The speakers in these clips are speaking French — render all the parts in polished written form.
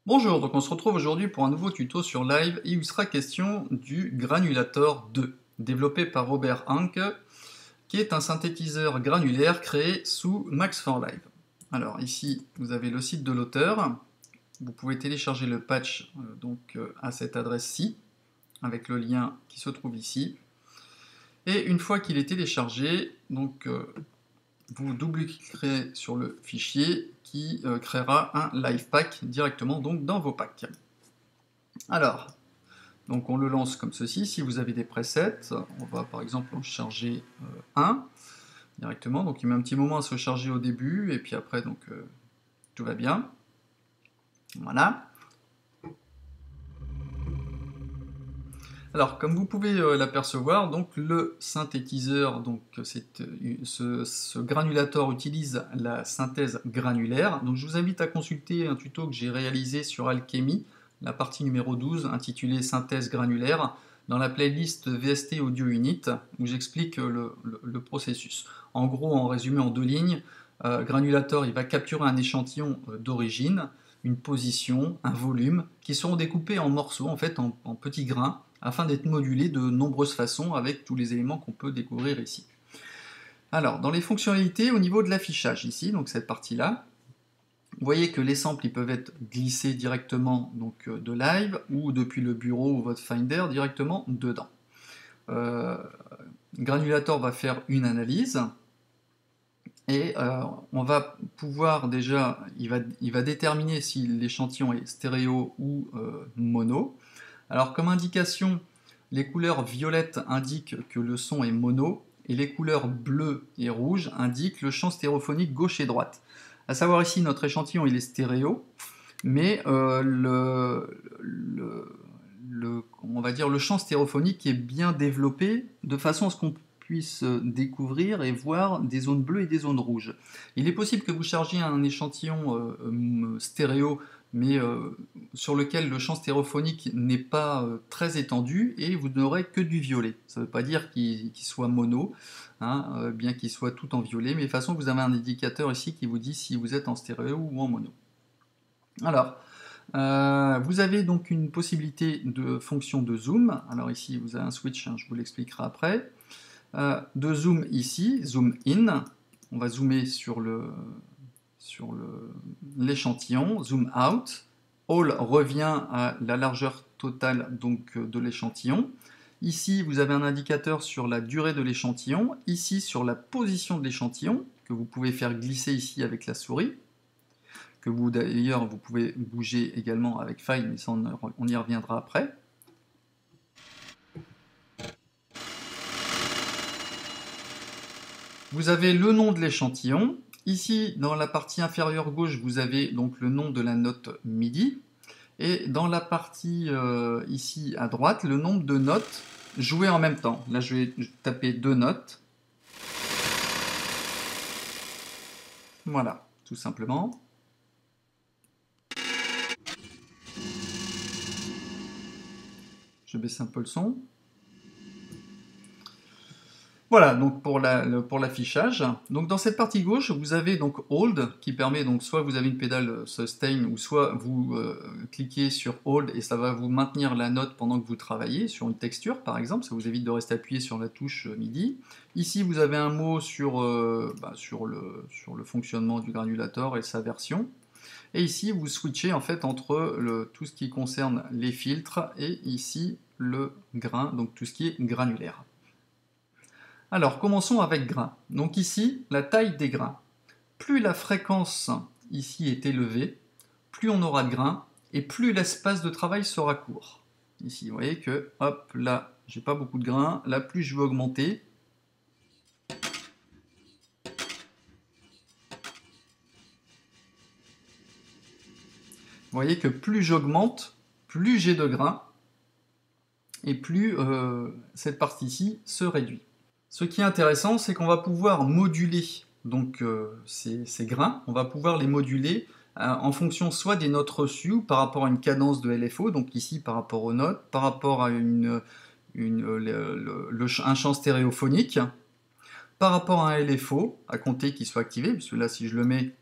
Bonjour, donc on se retrouve aujourd'hui pour un nouveau tuto sur Live et il sera question du Granulator 2, développé par Robert Hanke, qui est un synthétiseur granulaire créé sous Max for Live. Alors ici, vous avez le site de l'auteur, vous pouvez télécharger le patch à cette adresse-ci, avec le lien qui se trouve ici. Et une fois qu'il est téléchargé, vous double-cliquerez sur le fichier qui créera un live pack directement dans vos packs. Alors, on le lance comme ceci. Si vous avez des presets, on va par exemple en charger un directement. Donc il met un petit moment à se charger au début et puis après tout va bien. Voilà. Alors, comme vous pouvez l'apercevoir, le synthétiseur, ce granulator utilise la synthèse granulaire. Donc, je vous invite à consulter un tuto que j'ai réalisé sur Alchemy, la partie numéro 12, intitulée Synthèse granulaire, dans la playlist VST Audio Unit, où j'explique le processus. En gros, en résumé en deux lignes, granulator, il va capturer un échantillon d'origine, une position, un volume, qui seront découpés en morceaux, en fait, en petits grains, afin d'être modulés de nombreuses façons avec tous les éléments qu'on peut découvrir ici. Alors, dans les fonctionnalités, au niveau de l'affichage ici, donc cette partie-là, vous voyez que les samples ils peuvent être glissés directement de live ou depuis le bureau ou votre Finder directement dedans. Granulator va faire une analyse et on va pouvoir déjà, il va déterminer si l'échantillon est stéréo ou mono. Alors comme indication, les couleurs violettes indiquent que le son est mono et les couleurs bleues et rouges indiquent le champ stéréophonique gauche et droite. A savoir ici, notre échantillon il est stéréo, mais on va dire le champ stéréophonique est bien développé de façon à ce qu'on puisse découvrir et voir des zones bleues et des zones rouges. Il est possible que vous chargiez un échantillon stéréo mais sur lequel le champ stéréophonique n'est pas très étendu et vous n'aurez que du violet. Ça ne veut pas dire qu'il soit mono, hein, bien qu'il soit tout en violet, mais de toute façon vous avez un indicateur ici qui vous dit si vous êtes en stéréo ou en mono. Alors, vous avez donc une possibilité de fonction de zoom. Alors ici vous avez un switch, hein, je vous l'expliquerai après. De zoom ici, zoom in, on va zoomer sur l'échantillon, zoom out, all revient à la largeur totale de l'échantillon. Ici, vous avez un indicateur sur la durée de l'échantillon, ici sur la position de l'échantillon, que vous pouvez faire glisser ici avec la souris, que vous d'ailleurs vous pouvez bouger également avec File, mais ça on y reviendra après. Vous avez le nom de l'échantillon. Ici, dans la partie inférieure gauche, vous avez donc le nom de la note MIDI. Et dans la partie ici à droite, le nombre de notes jouées en même temps. Là, je vais taper 2 notes. Voilà, tout simplement. Je baisse un peu le son. Voilà, donc pour l'affichage. Donc dans cette partie gauche, vous avez donc Hold, qui permet, soit vous avez une pédale Sustain, ou soit vous cliquez sur Hold et ça va vous maintenir la note pendant que vous travaillez, sur une texture par exemple, ça vous évite de rester appuyé sur la touche MIDI. Ici vous avez un mot sur le fonctionnement du granulator et sa version. Et ici vous switchez en fait entre tout ce qui concerne les filtres et ici le grain, donc tout ce qui est granulaire. Alors, commençons avec grains. Donc ici, la taille des grains. Plus la fréquence ici est élevée, plus on aura de grains, et plus l'espace de travail sera court. Ici, vous voyez que, hop, là, j'ai pas beaucoup de grains. Là, plus je veux augmenter. Vous voyez que plus j'augmente, plus j'ai de grains, et plus cette partie-ci se réduit. Ce qui est intéressant, c'est qu'on va pouvoir moduler donc ces grains, on va pouvoir les moduler en fonction soit des notes reçues ou par rapport à une cadence de LFO, donc ici par rapport aux notes, par rapport à un champ stéréophonique, par rapport à un LFO à compter qui soit activé, puisque là si je le mets,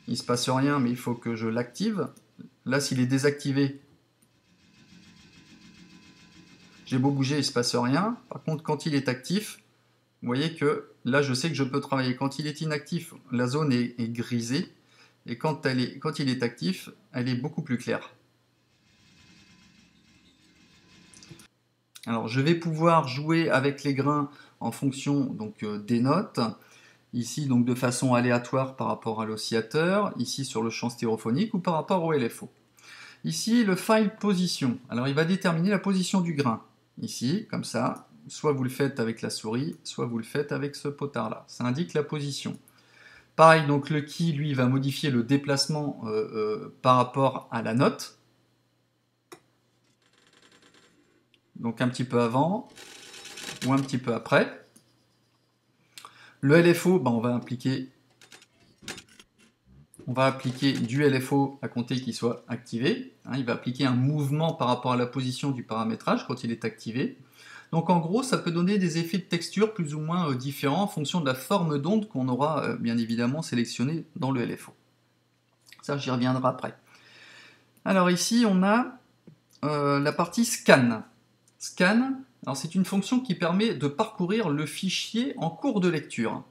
il ne se passe rien, mais il faut que je l'active. Là s'il est désactivé, j'ai beau bouger, il ne se passe rien. Par contre quand il est actif, vous voyez que là je sais que je peux travailler. Quand il est inactif, la zone est grisée, et quand il est actif, elle est beaucoup plus claire. Alors je vais pouvoir jouer avec les grains en fonction donc, des notes, ici donc de façon aléatoire par rapport à l'oscillateur, ici sur le champ stéréophonique ou par rapport au LFO. Ici le file position, alors il va déterminer la position du grain, ici comme ça, soit vous le faites avec la souris, soit vous le faites avec ce potard là, ça indique la position. Pareil, donc le key lui va modifier le déplacement par rapport à la note, donc un petit peu avant ou un petit peu après. Le LFO, ben on va appliquer du LFO à compter qu'il soit activé. Hein, il va appliquer un mouvement par rapport à la position du paramétrage quand il est activé. Donc en gros, ça peut donner des effets de texture plus ou moins différents en fonction de la forme d'onde qu'on aura bien évidemment sélectionnée dans le LFO. Ça, j'y reviendrai après. Alors ici, on a la partie scan. Scan, c'est une fonction qui permet de parcourir le fichier en cours de lecture.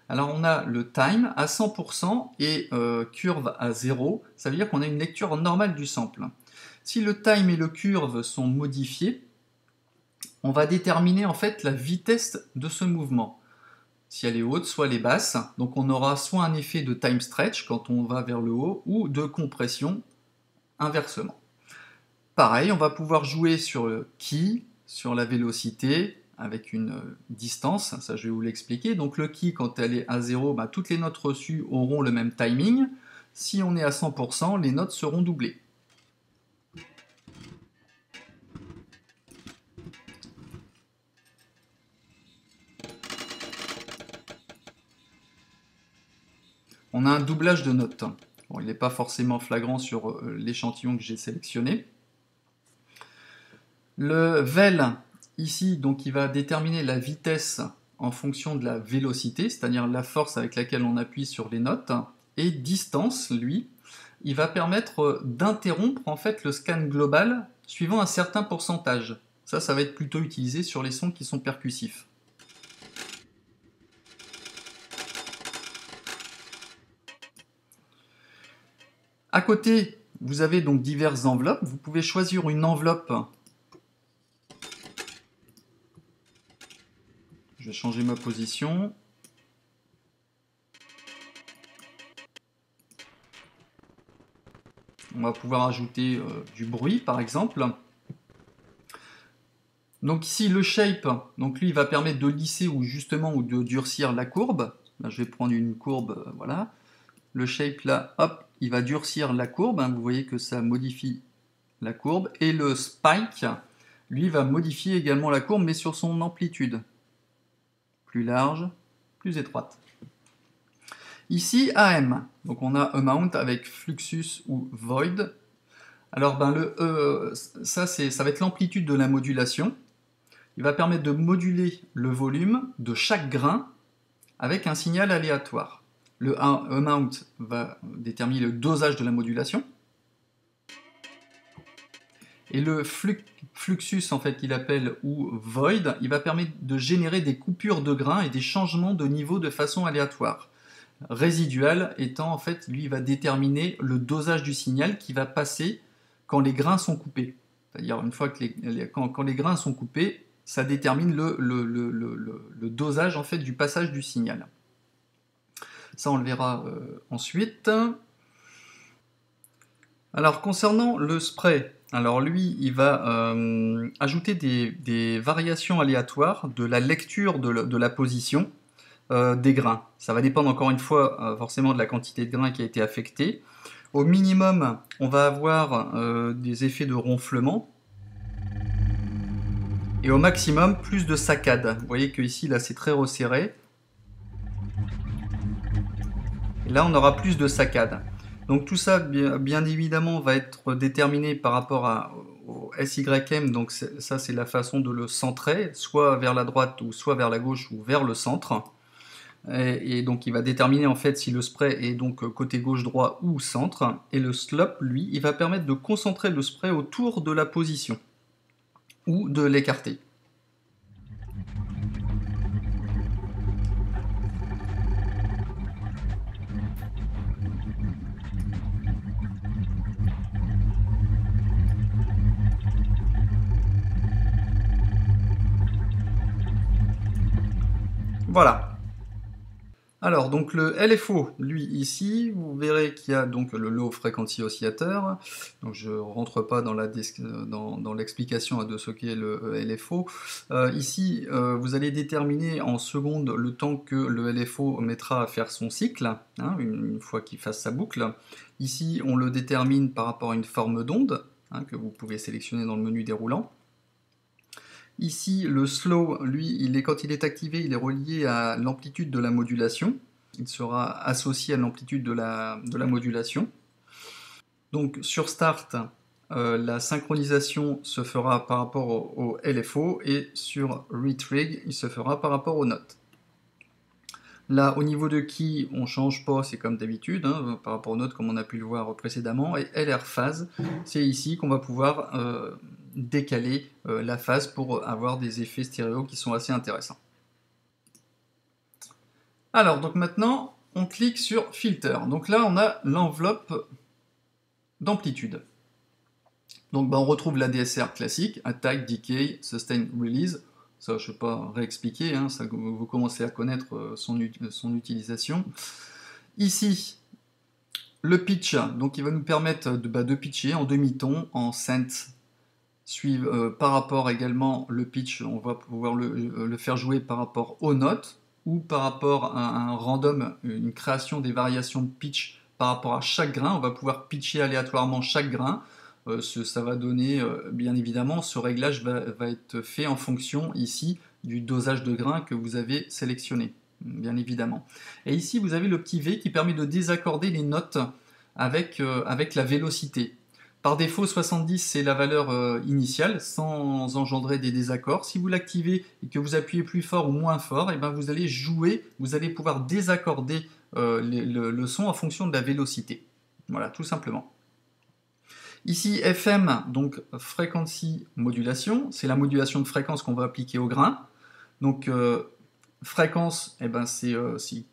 Alors on a le time à 100% et curve à 0, ça veut dire qu'on a une lecture normale du sample. Si le time et le curve sont modifiés, on va déterminer en fait la vitesse de ce mouvement. Si elle est haute, soit elle est basse, donc on aura soit un effet de time stretch quand on va vers le haut, ou de compression inversement. Pareil, on va pouvoir jouer sur le key, sur la vélocité, avec une distance, ça je vais vous l'expliquer. Donc le key, quand elle est à 0, bah, toutes les notes reçues auront le même timing. Si on est à 100%, les notes seront doublées. On a un doublage de notes. Bon, il n'est pas forcément flagrant sur l'échantillon que j'ai sélectionné. Le vel, ici, donc il va déterminer la vitesse en fonction de la vélocité, c'est-à-dire la force avec laquelle on appuie sur les notes, et distance, lui, il va permettre d'interrompre en fait le scan global suivant un certain pourcentage. Ça va être plutôt utilisé sur les sons qui sont percussifs. À côté, vous avez donc diverses enveloppes. Vous pouvez choisir une enveloppe. Je vais changer ma position. On va pouvoir ajouter du bruit, par exemple. Donc ici, le shape, donc lui, il va permettre de lisser ou justement ou de durcir la courbe. Là, je vais prendre une courbe, voilà. Le shape, là, hop, il va durcir la courbe. Hein, vous voyez que ça modifie la courbe. Et le spike, lui, va modifier également la courbe, mais sur son amplitude. Plus large, plus étroite. Ici, AM. Donc on a amount avec fluxus ou void. Alors ça va être l'amplitude de la modulation. Il va permettre de moduler le volume de chaque grain avec un signal aléatoire. Le amount va déterminer le dosage de la modulation. Et le fluxus, en fait, qu'il appelle, ou void, il va permettre de générer des coupures de grains et des changements de niveau de façon aléatoire. Résidual étant, en fait, lui, il va déterminer le dosage du signal qui va passer quand les grains sont coupés. C'est-à-dire, une fois que quand les grains sont coupés, ça détermine le dosage, en fait, du passage du signal. Ça, on le verra ensuite. Alors, concernant le spray, alors lui, il va ajouter des variations aléatoires de la lecture de la position des grains. Ça va dépendre encore une fois forcément de la quantité de grains qui a été affectée. Au minimum, on va avoir des effets de ronflement. Et au maximum, plus de saccades. Vous voyez que ici, là, c'est très resserré. Et là, on aura plus de saccades. Donc tout ça, bien évidemment, va être déterminé par rapport au SYM. Donc ça, c'est la façon de le centrer, soit vers la droite, ou soit vers la gauche, ou vers le centre. Et donc il va déterminer en fait si le spray est donc côté gauche-droit ou centre. Et le slope, lui, il va permettre de concentrer le spray autour de la position, ou de l'écarter. Voilà. Alors, donc le LFO, lui, ici, vous verrez qu'il y a donc le Low Frequency Oscillator. Donc, je ne rentre pas dans l'explication de ce qu'est le LFO. Ici, vous allez déterminer en secondes le temps que le LFO mettra à faire son cycle, hein, une fois qu'il fasse sa boucle. Ici, on le détermine par rapport à une forme d'onde, hein, que vous pouvez sélectionner dans le menu déroulant. Ici, le slow, lui, quand il est activé, il est relié à l'amplitude de la modulation. Il sera associé à l'amplitude de la modulation. Donc sur Start, la synchronisation se fera par rapport au LFO et sur Retrig, il se fera par rapport aux notes. Là, au niveau de Key, on ne change pas, c'est comme d'habitude, hein, par rapport aux notes comme on a pu le voir précédemment. Et LR phase, c'est ici qu'on va pouvoir décaler la phase pour avoir des effets stéréo qui sont assez intéressants. Alors, donc maintenant, on clique sur Filter. Donc là, on a l'enveloppe d'amplitude. Donc on retrouve la DSR classique, Attack, Decay, Sustain, Release. Ça, je ne vais pas réexpliquer, hein, ça, vous commencez à connaître son utilisation. Ici, le pitch, donc il va nous permettre de pitcher en demi-ton, en cent. Par rapport également, le pitch, on va pouvoir le faire jouer par rapport aux notes, ou par rapport à un random, une création des variations de pitch par rapport à chaque grain. On va pouvoir pitcher aléatoirement chaque grain. Ça va donner, bien évidemment, ce réglage va être fait en fonction ici du dosage de grains que vous avez sélectionné, bien évidemment. Et ici, vous avez le petit V qui permet de désaccorder les notes avec la vélocité. Par défaut, 70, c'est la valeur initiale, sans engendrer des désaccords. Si vous l'activez et que vous appuyez plus fort ou moins fort, et ben vous allez jouer, vous allez pouvoir désaccorder le son en fonction de la vélocité. Voilà, tout simplement. Ici, FM, donc Frequency Modulation, c'est la modulation de fréquence qu'on va appliquer au grain. Donc, fréquence, eh ben, c'est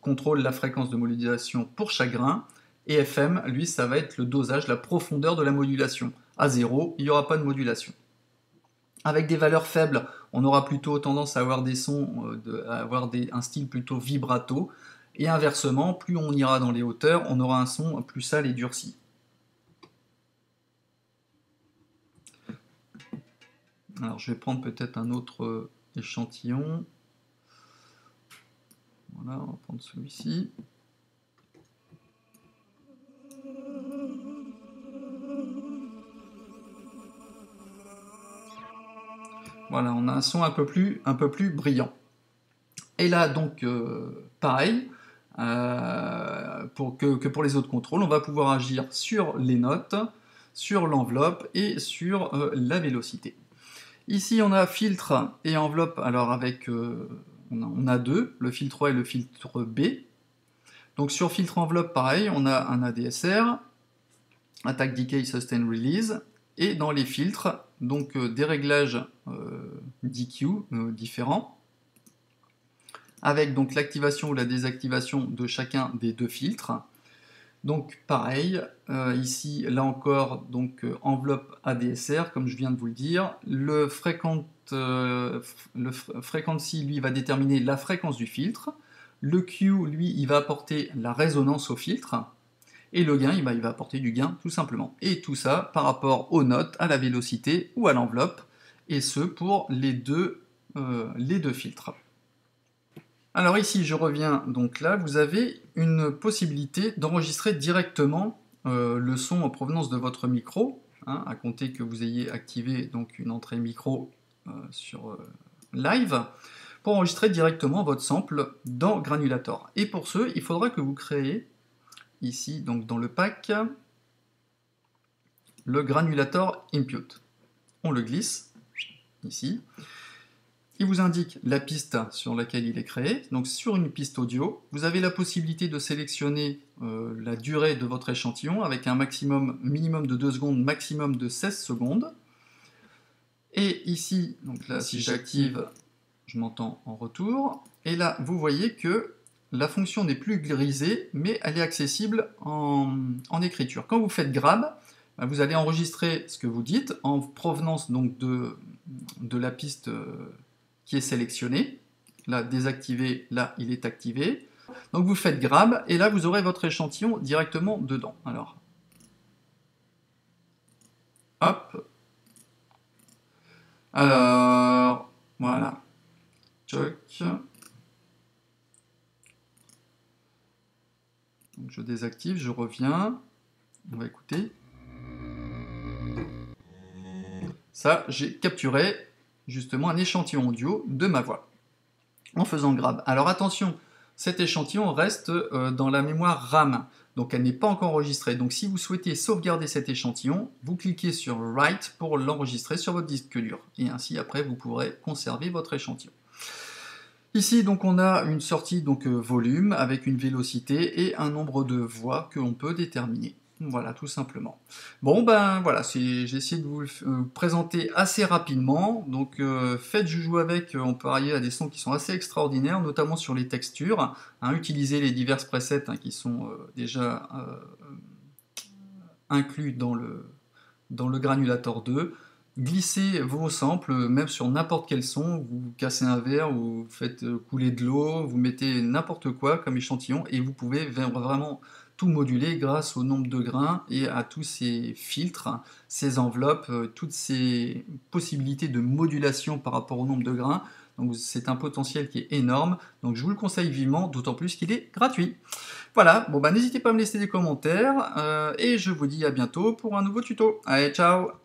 contrôle la fréquence de modulation pour chaque grain. Et FM, lui, ça va être le dosage, la profondeur de la modulation. À 0, il n'y aura pas de modulation. Avec des valeurs faibles, on aura plutôt tendance à avoir des sons, un style plutôt vibrato. Et inversement, plus on ira dans les hauteurs, on aura un son plus sale et durci. Alors je vais prendre peut-être un autre échantillon. Voilà, on va prendre celui-ci. Voilà, on a un son un peu plus brillant. Et là, donc, pareil, que pour les autres contrôles, on va pouvoir agir sur les notes, sur l'enveloppe et sur la vélocité. Ici, on a filtre et enveloppe, alors avec, on a deux, le filtre A et le filtre B. Donc sur filtre enveloppe, pareil, on a un ADSR, Attack, Decay, Sustain, Release, et dans les filtres, donc des réglages DQ différents, avec donc l'activation ou la désactivation de chacun des deux filtres. Donc pareil, ici, là encore, donc enveloppe ADSR, comme je viens de vous le dire. Le frequency, lui, va déterminer la fréquence du filtre. Le Q, lui, il va apporter la résonance au filtre. Et le gain, il va apporter du gain, tout simplement. Et tout ça par rapport aux notes, à la vélocité ou à l'enveloppe. Et ce, pour les deux filtres. Alors ici, je reviens donc là, vous avez une possibilité d'enregistrer directement le son en provenance de votre micro, hein, à compter que vous ayez activé donc une entrée micro sur Live, pour enregistrer directement votre sample dans Granulator. Et pour ce, il faudra que vous créez ici, donc dans le pack, le granulator input. On le glisse ici. Il vous indique la piste sur laquelle il est créé. Donc sur une piste audio, vous avez la possibilité de sélectionner la durée de votre échantillon avec un minimum de 2 secondes, maximum de 16 secondes. Et ici, donc là, si j'active, je m'entends en retour. Et là, vous voyez que la fonction n'est plus grisée, mais elle est accessible en écriture. Quand vous faites grab, vous allez enregistrer ce que vous dites en provenance donc de la piste qui est sélectionnée. Là, désactivé, là, il est activé. Donc vous faites grab, et là, vous aurez votre échantillon directement dedans. Alors, hop. Alors, voilà. Choc. Donc je désactive, je reviens. On va écouter. Ça, j'ai capturé justement un échantillon audio de ma voix en faisant grab. Alors attention, cet échantillon reste dans la mémoire RAM, donc elle n'est pas encore enregistrée. Donc si vous souhaitez sauvegarder cet échantillon, vous cliquez sur Write pour l'enregistrer sur votre disque dur. Et ainsi après vous pourrez conserver votre échantillon. Ici donc on a une sortie donc volume avec une vélocité et un nombre de voix que l'on peut déterminer. Voilà, tout simplement. Bon, ben voilà, j'ai essayé de vous le présenter assez rapidement. Donc, faites joujou avec, on peut arriver à des sons qui sont assez extraordinaires, notamment sur les textures. Hein, utilisez les diverses presets qui sont déjà inclus dans le Granulator 2. Glissez vos samples, même sur n'importe quel son. Vous cassez un verre, vous faites couler de l'eau, vous mettez n'importe quoi comme échantillon, et vous pouvez vraiment tout moduler grâce au nombre de grains et à tous ces filtres, ces enveloppes, toutes ces possibilités de modulation par rapport au nombre de grains. Donc c'est un potentiel qui est énorme, donc je vous le conseille vivement, d'autant plus qu'il est gratuit. Voilà, bon bah n'hésitez pas à me laisser des commentaires, et je vous dis à bientôt pour un nouveau tuto. Allez, ciao!